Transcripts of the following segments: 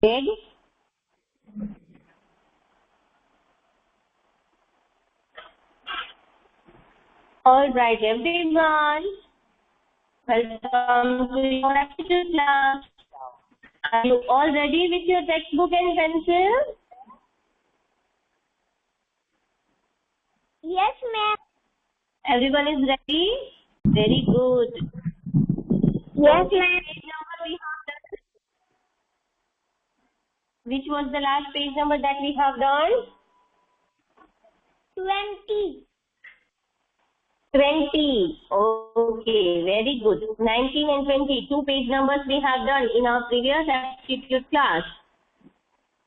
Big. All right, everyone. Welcome to your aptitude class. Are you all ready with your textbook and pencil? Yes, ma'am. Everyone is ready? Very good. Yes, So, ma'am. page number we have done? Which was the last page number that we have done? 20. 20. Okay, very good. 19 and 20, two page numbers we have done in our previous aptitude class.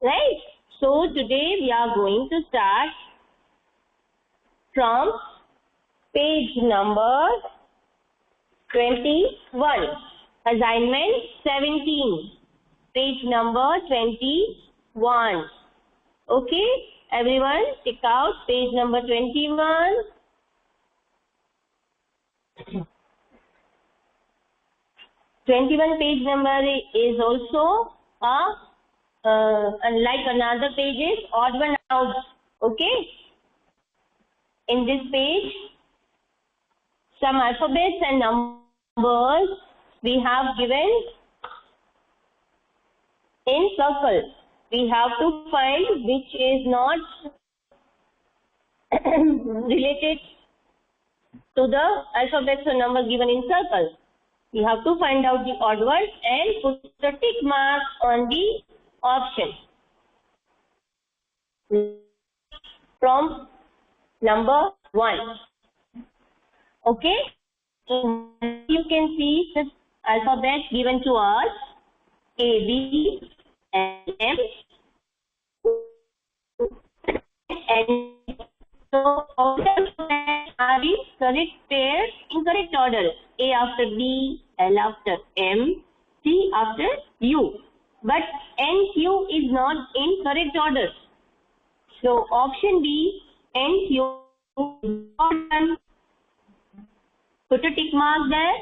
Right? So today we are going to start from page number 21. Assignment 17. Page number 21. Okay? Everyone check out page number 21. 21 page number is also unlike another pages, odd one out. Okay? In this page, some alphabets and numbers we have given in circle. We have to find which is not related to the alphabets or numbers given in circle. We have to find out the odd one and put the tick mark on the option. From number 1. Okay? You can see the alphabet given to us. A, B, M, and so all the alphabets are in correct pair in correct order. A after B, L after M, C after U. But N, Q is not in correct order. So option B, N, Q is not done. Put a tick mark there.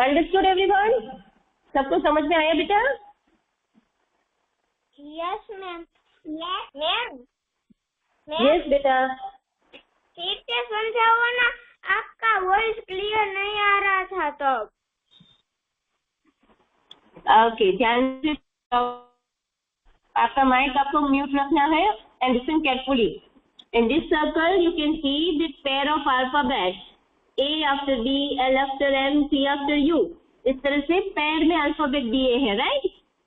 Understood everyone? सबको समझ में आया बेटा? Yes, ma'am. Yes, ma'am. Yes बेटा. ठीक से समझाओ ना, आपका वॉइस क्लियर नहीं आ रहा था तब. ओके, ध्यान से आपका माइक आपको म्यूट रखना है and listen carefully. In this circle, you can see this pair of alphabets. A after B, L after M, C after U. इस तरह से पैर में अल्फाबेट दिए हैं, right?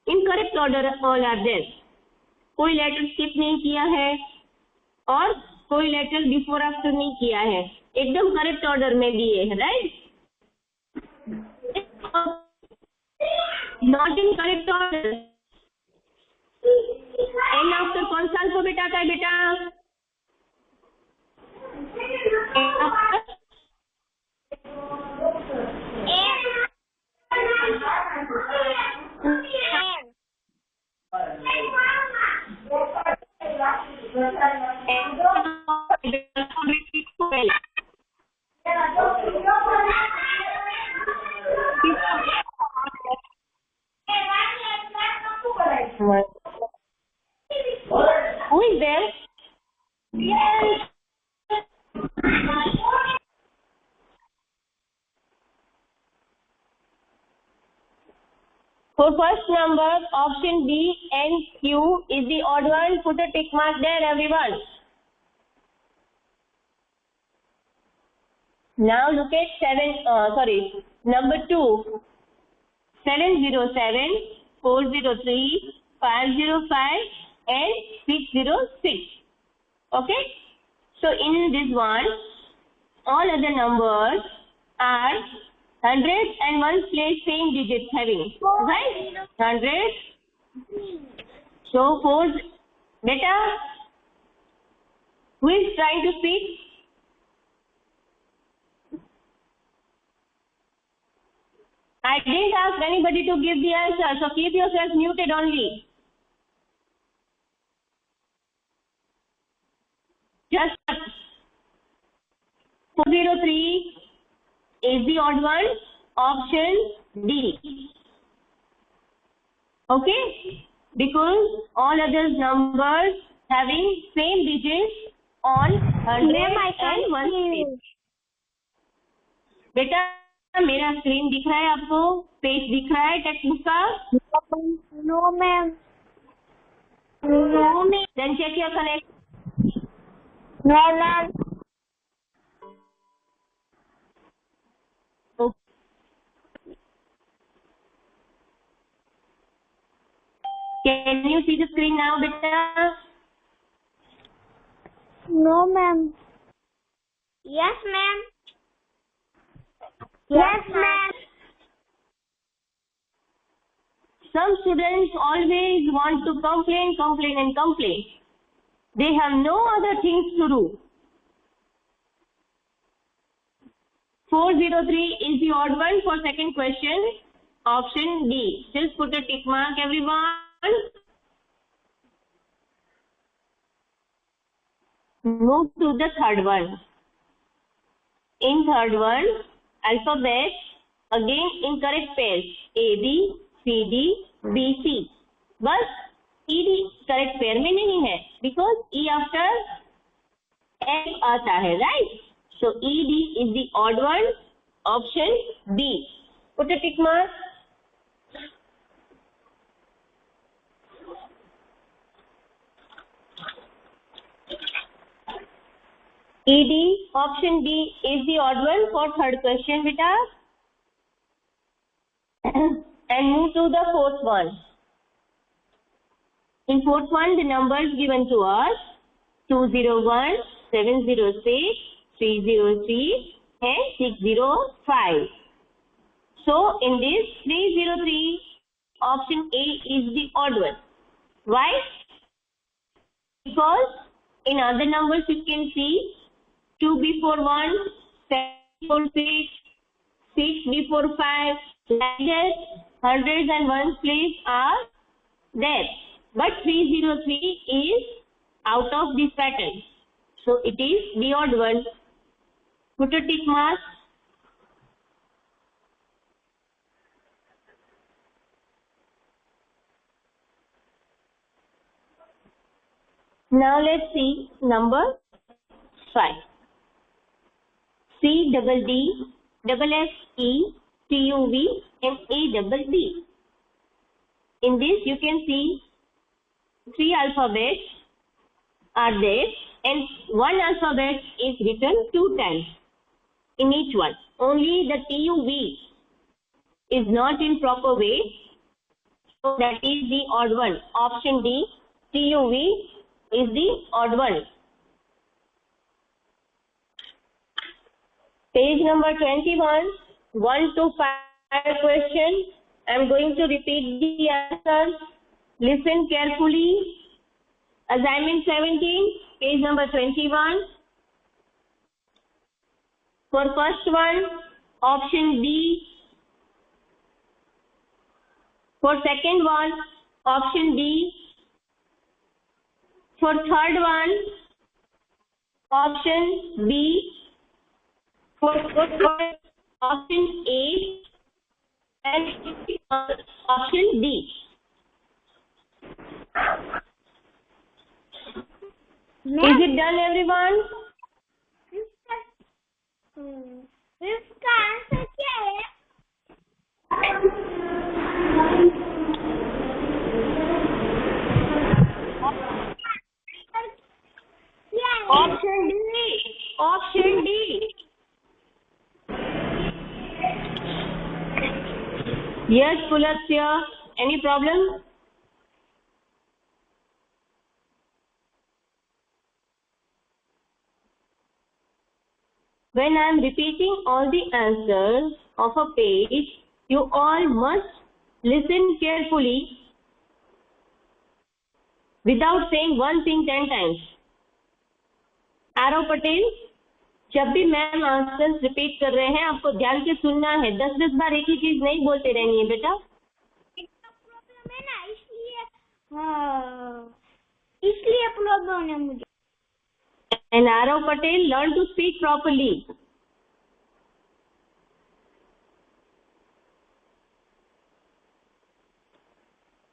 In correct order all are there. कोई लेटर स्किप नहीं किया है और कोई लेटर बिफोर आफ्टर नहीं किया है. एकदम करेक्ट ऑर्डर में दिए हैं, right? Not in correct order. N after कौन सा अल्फाबेट आता है बेटा? Who is there? Yes. For first number, option B and Q is the odd one. Put a tick mark there, everyone. Now look at number 2. 707, 403, 505 and 606. Okay? So in this one, all other numbers are hundreds and one place same digits having. Right? 100. So 4. Beta, who is trying to speak? I didn't ask anybody to give the answer, so keep yourself muted only. Just 403 is the odd one. Option D. Okay? Because all other numbers having same digits on 100 Ma'am, I and can't 1 see space. you. बेटा मेरा screen दिख रहा है आपको? Page दिख रहा है text book का? No, ma'am. No, ma'am. Then check your connect. No, ma'am. Can you see the screen now, beta? No, ma'am. Yes, ma'am. Yes, ma'am. Some students always want to complain. They have no other things to do. 403 is the odd one for second question. Option D. Just put a tick mark, everyone. Move to the third one. In third one, alphabet, again incorrect pairs. A, B, C, D, B, C. बस E, D correct pair में नहीं है. Because E after F आता है, right? So E, D is the odd one. Option B. Put a tick mark. ED, option B is the odd one for third question, beta. And move to the fourth one. In fourth one, the numbers given to us 201, 706, 303 and 605. So in this 303, option A is the odd one. Why? Because in other numbers you can see 2 before 1, 7 before 6, 6 before 5, like that, hundreds and ones place are there. But 303 is out of this pattern. So it is the odd one. Put a tick mark. Now let's see number 5. C double D double S E T U V and A double B. In this you can see 3 alphabets are there and one alphabet is written 2 times in each one. Only the TUV is not in proper way. So that is the odd one. Option D, TUV is the odd one. Page number 21, 1 to 5 question. I am going to repeat the answers. Listen carefully. Assignment 17, page number 21. For first one, option B. For second one, option D. For third one, option B. For fourth one, option A. And option D. Is it done, everyone? इसका answer क्या है? Option D. Option D. Yes, Pulasya. Any problem? When I am repeating all the answers of a page, you all must listen carefully without saying one thing 10 times. Aarav Patel, जब भी ma'am answers repeat कर रहे हैं आपको ध्यान से सुनना है. 10-10 बार एक ही चीज नहीं बोलते रहनी है बेटा. प्रॉब्लम है ना, इसलिए प्रॉब्लम है मुझे. And Arav Patel, learn to speak properly.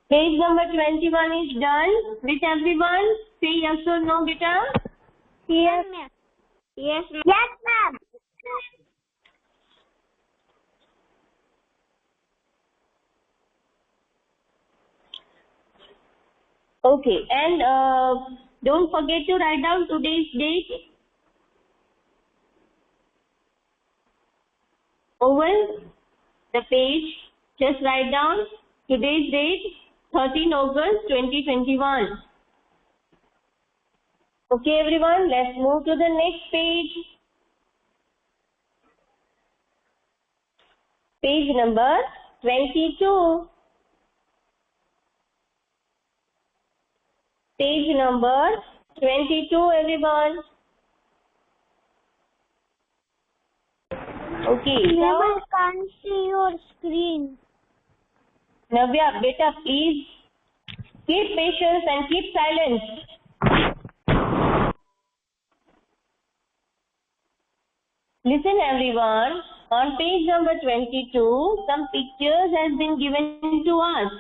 Page number 21 is done with everyone. Say yes or no, beta. Yes, ma'am. Yes, ma'am. Yes, ma'am. Okay, and don't forget to write down today's date over the page. Just write down today's date, 13 August 2021. Okay, everyone, let's move to the next page. Page number 22. Page number 22, everyone. Okay. Ma'am, I can't see your screen. Navya, beta, please keep patience and keep silence. Listen, everyone. On page number 22, some pictures has been given to us.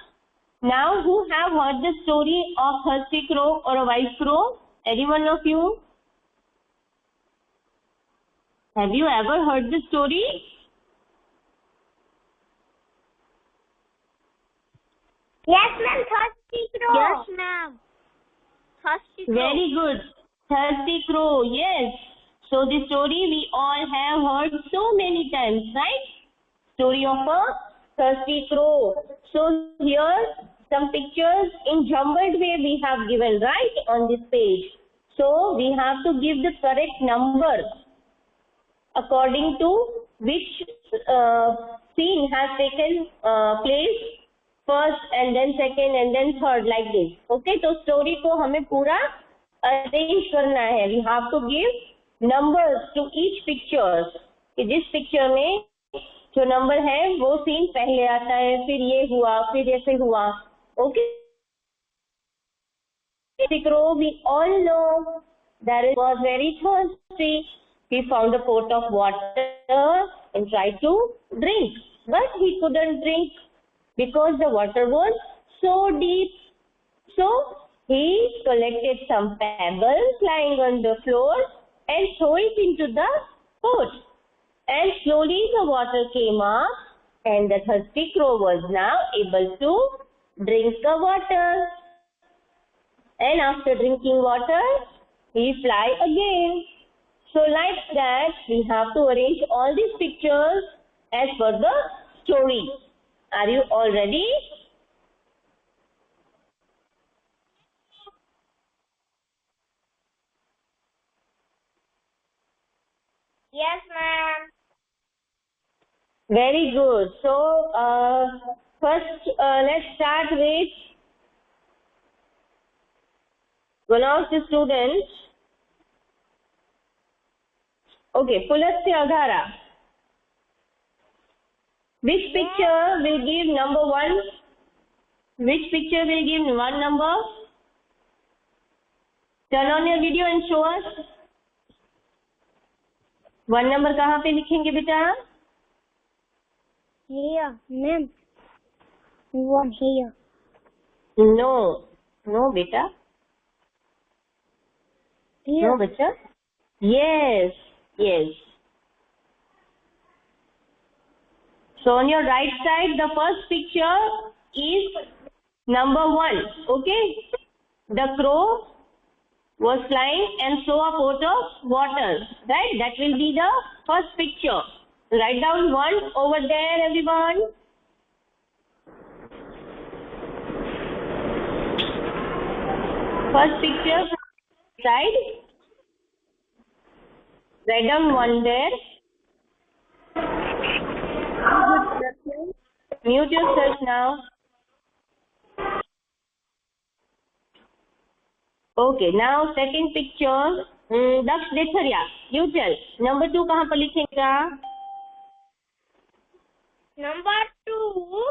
Now, who have heard the story of Thirsty Crow or a Wise Crow? Any one of you? Have you ever heard the story? Yes, ma'am. Thirsty Crow. Yes, ma'am. Thirsty Crow. Very good. Thirsty Crow, yes. So the story we all have heard so many times, right? Story of a Thirsty Crow. So here some pictures in jumbled way we have given, right, on this page. So we have to give the correct number according to which scene has taken place first and then second and then third, like this. Okay, तो story को हमें पूरा arrange करना है. We have to give numbers to each picture. कि जिस picture में जो number है वो scene पहले आता है, फिर ये हुआ, फिर ऐसे हुआ. Okay. The crow, we all know that it was very thirsty. He found a pot of water and tried to drink, but he couldn't drink because the water was so deep. So he collected some pebbles lying on the floor and threw it into the pot. And slowly the water came up and the thirsty crow was now able to drink the water. And after drinking water, he fly again. So like that, we have to arrange all these pictures as per the story. Are you all ready? Yes, ma'am. Very good. So first, let's start with one of the students. Okay, Pulasya Aghara. Which picture will give number 1? Which picture will give 1 number? Turn on your video and show us. 1 number कहाँ पे लिखेंगे बेटा? Here, ma'am. One here. No, no beta. Here. No beta. Yes, yes. So on your right side, the first picture is number 1. Okay. The crow was flying and saw a pot of water. Right? That will be the first picture. Write down 1 over there, everyone. First picture side. Write down 1 there. Mute yourself now. Okay, now second picture. Daksh Detharia, you tell. Number 2 कहाँ पर लिखेगा? Number 2,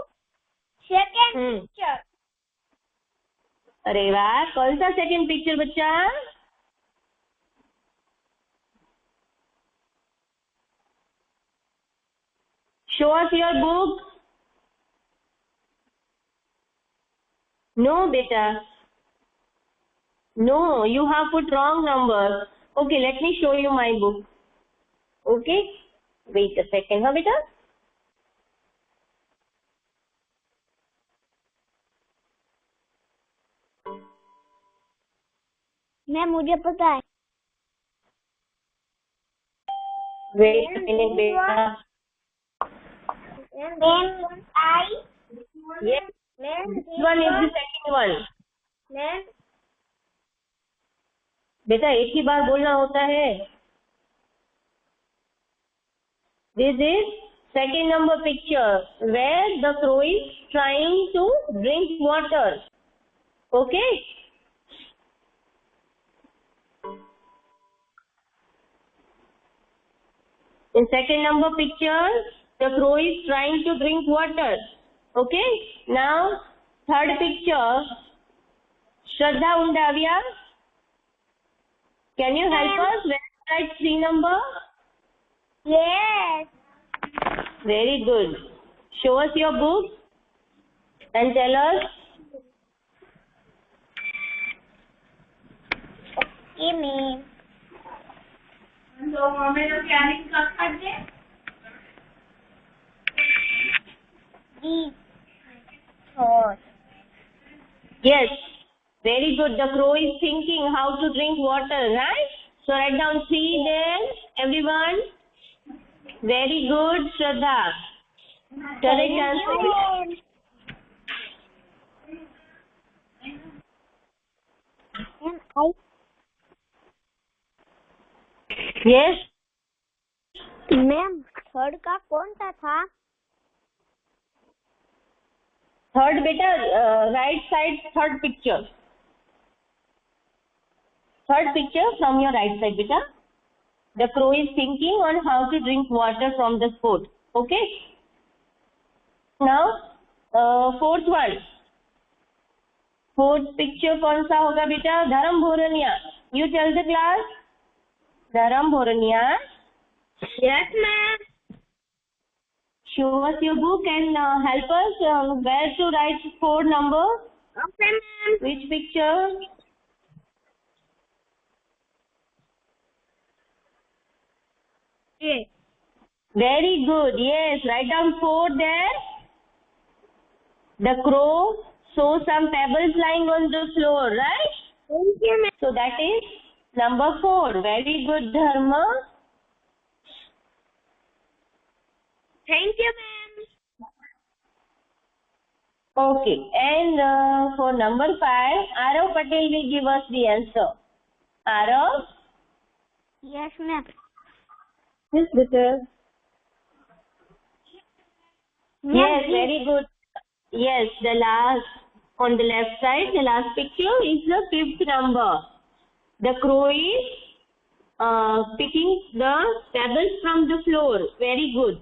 second picture. अरे वाह, कौन सा second picture बच्चा? Show us your book. No, beta. No, you have put wrong number. Okay, let me show you my book. Okay, wait a second, huh, beta? Ma'am मुझे पता है। Wait a minute, beta. Ma'am I Yes, ma'am this one is the second one. Ma'am बेटा एक ही बार बोलना होता है. This is second number picture where the crow is trying to drink water. Okay. In second number picture, the crow is trying to drink water. Okay. Now, third picture, Shraddha Undavia. Can you help us? Where is that 3 number? Yes. Very good. Show us your book and tell us. Okay, ma'am. तो हमें जो carrying करते हैं These four. Yes, very good. The crow is thinking how to drink water, right? So write down 3 there, everyone. Very good, Shraddha. Correct answer. Ma'am. Ma'am, Yes. Ma'am third का कौन सा था? Third, beta, right side, third picture. Third picture from your right side, beta. The crow is thinking on how to drink water from the spout. Okay. Now, fourth one. Fourth picture कौन सा होगा बेटा? धर्म भोरनिया. You tell the class. धर्म भोरनिया. Yes, ma'am. Show us your book and help us where to write 4 number. Okay, ma'am. Which picture? Yes. Very good. Yes, write down 4 there. The crow saw some pebbles lying on the floor, right? Thank you, ma'am. So that is number 4. Very good, Dharma. Thank you, ma'am. Okay, and for number 5, Arav Patel will give us the answer. Arav? Yes, ma'am. Yes, better. Yes, Ma'am, very good. Yes, the last, on the left side, the last picture is the 5th number. The crow is picking the pebbles from the floor. Very good.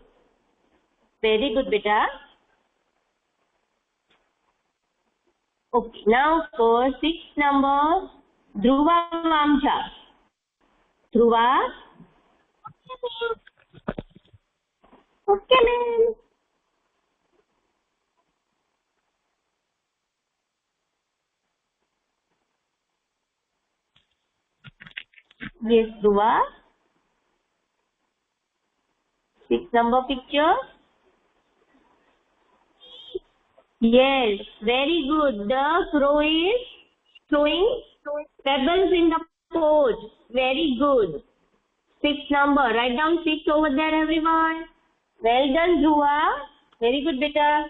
Very good, beta. Okay, now for 6th number, Dhruva Mamcha. Dhruva? okay, ma'am. Yes, Dhruva. 6th number picture. Yes, very good. The crow is throwing pebbles in the pot. Very good. 6th number. Write down 6 over there, everyone. Well done, Dhruva. Very good, beta.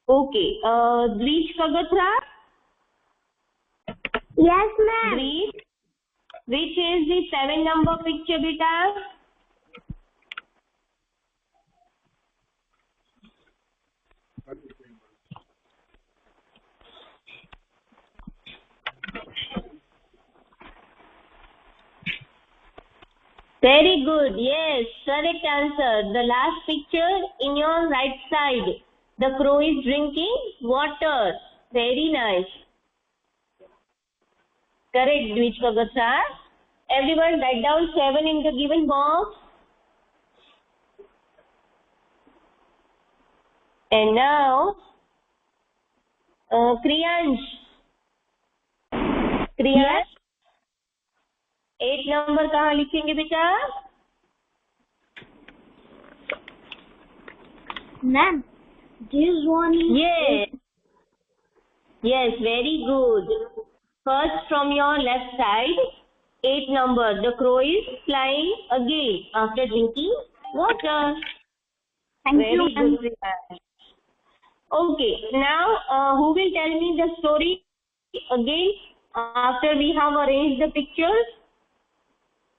Okay. Dvij Kagatra. Yes, ma'am. Dvij. Which is the 7 number picture, beta? Very good. Yes, correct answer. The last picture in your right side. The crow is drinking water. Very nice. Correct, Dvij Kagatra. Everyone write down 7 in the given box. And now, Kriyansh. Yes. 8 number कहाँ लिखेंगे बेटा? Ma'am, this one is... Yes, very good. First from your left side, 8 number. The crow is flying again after drinking water. Thank you, Very good, Kriyansh. Okay, now who will tell me the story again after we have arranged the pictures?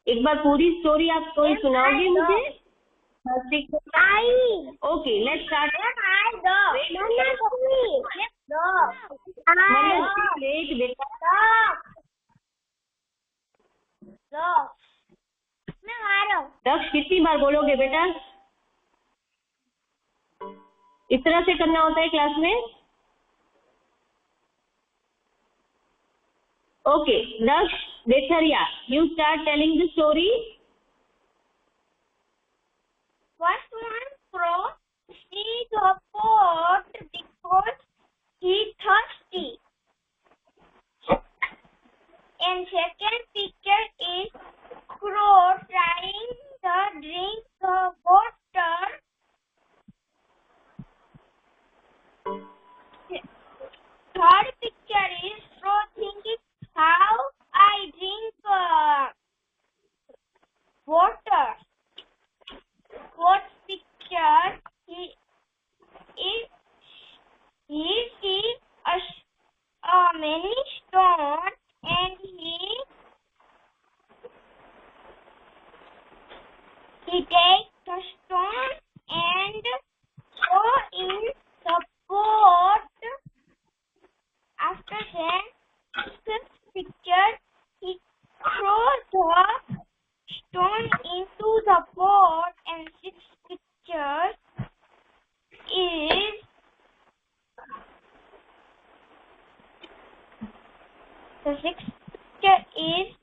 एक बार पूरी story आप कोई सुनाओगे मुझे? Okay, let's start. Wait, बेटा. दक्ष कितनी बार बोलोगे बेटा? इस तरह से करना होता है क्लास में? Okay, Daksh, Detharia, you start telling the story. First one, crow sees a pot because he thirsty. And second picture is crow trying to drink the water. Third picture is crow thinking how I drink water. Fourth picture he sees a many stones and he takes the stone and throw in the pot. After that, fifth picture, he throws the stone into the pot, and sixth picture is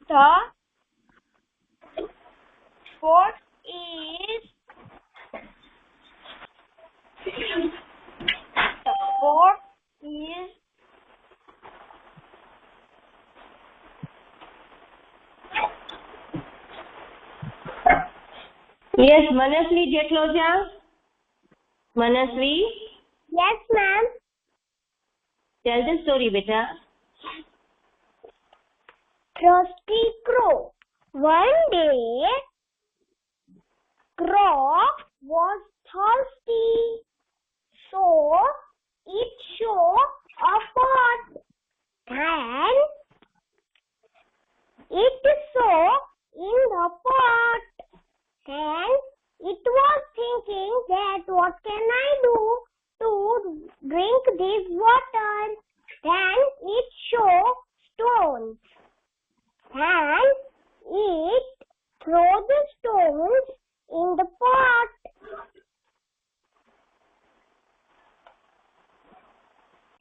the fourth is Yes, Manasvi Jetloja. Manasvi, yes, ma'am. tell the story, beta. Thirsty crow. One day, crow was thirsty, so it saw a pot, and it saw in the pot, and it was thinking that what can I do to drink this water? Then it saw stones, and it threw the stones in the pot.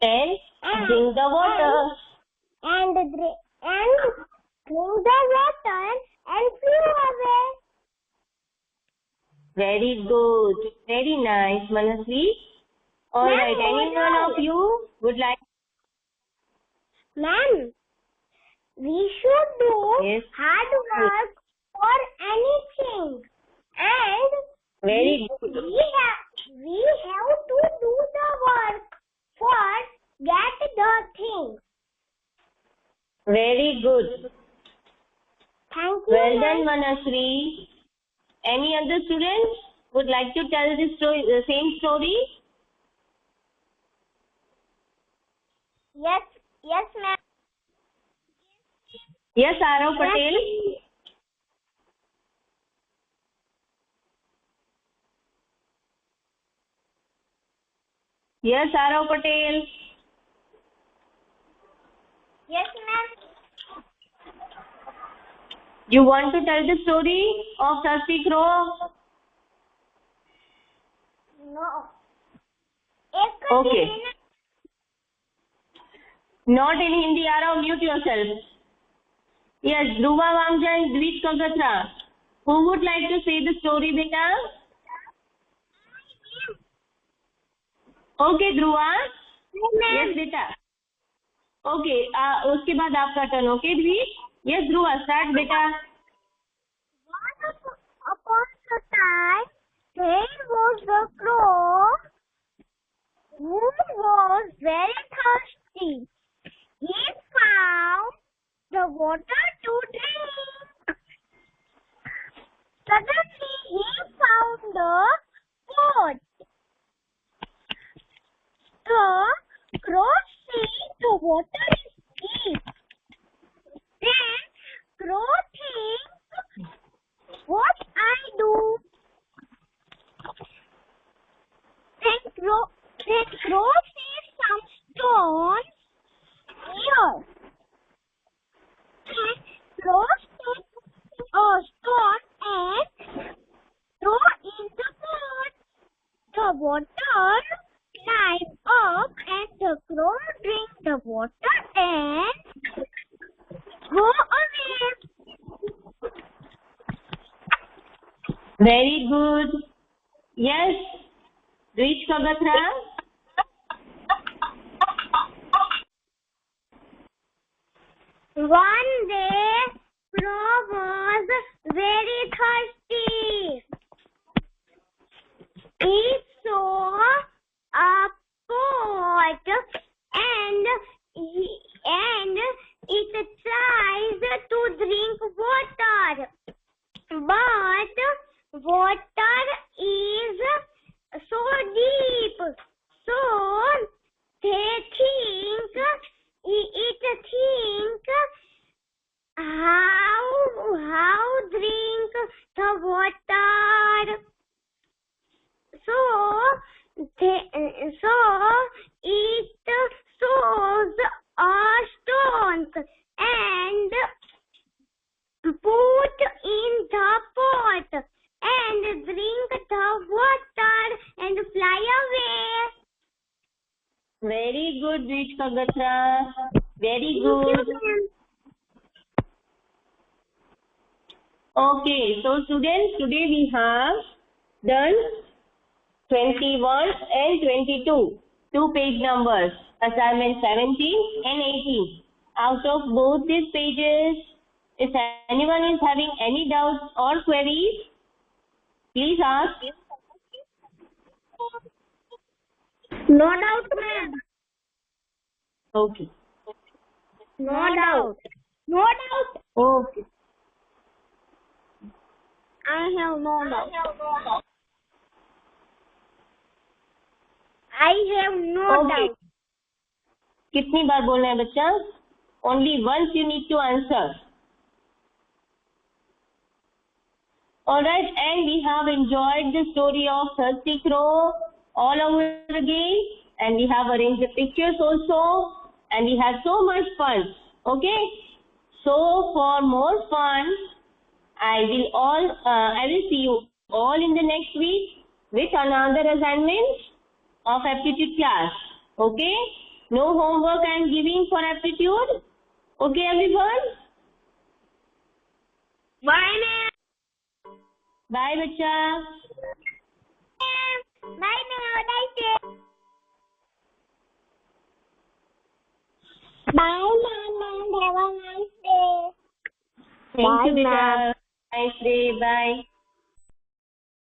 And drink the water. And drink the water and flew away. Very good. Very nice, Manasvi. All Ma'am, right. Any one of you would like? Ma'am, we should do Yes. hard work for anything, and Very good. we have to do the work for get the thing. Very good. Thank you. Well ma'am. done, Manasvi. Any other students would like to tell this story, the same story? Yes, ma'am. Yes, Arav Patel. Yes, Arav Patel. Yes, ma'am. You want to tell the story of Thirsty Crow? No. Okay. Not in Hindi, Arav, mute yourself. Yes, Dhruva Vamja and Dvij Kagatra. Who would like to say the story, beta? Okay, Dhruva. Yes, beta. Okay, उसके बाद आपका turn. Okay, Dvij. Yes, Dhruva, start, beta. Once upon a time, there was a crow who was very thirsty. He found the water to drink. Suddenly, he found the pot. The crow sees the water is deep. Then, crow thinks, what I do? Then crow sees some stones here. Then crow takes a stone and throw in the pot. The water climbs up and the crow drinks the water and go away. Very good. Yes, Dvij Kagatra. One day, crow was very thirsty. He saw a pot and it tries to drink water. But water is so deep. So they think, how drink the water. So it throws stones and put in the pot and drink the water and fly away. Very good, Dvij Kagatra. Very good. Okay, so students, today we have done 21 and 22, 2 page numbers, assignment 17 and 18. Out of both these pages, if anyone is having any doubts or queries, please ask. No doubt, ma'am. Okay. No doubt. No doubt. Okay. I have no doubt. I have no Okay. doubt. कितनी बार बोलना है बच्चा? Only once you need to answer. Alright, and we have enjoyed the story of Thirsty Crow all over again, and we have arranged the pictures also, and we had so much fun. Okay? So for more fun, I will see you all in the next week with another assignment of aptitude class. Okay? No homework I am giving for aptitude. Okay, everyone? Bye, ma'am. Bye, bacha. Bye, ma'am. Nice day. Bye, ma'am. Have a nice day. Thank you, Bye, beta. ma'am. Nice day. Bye.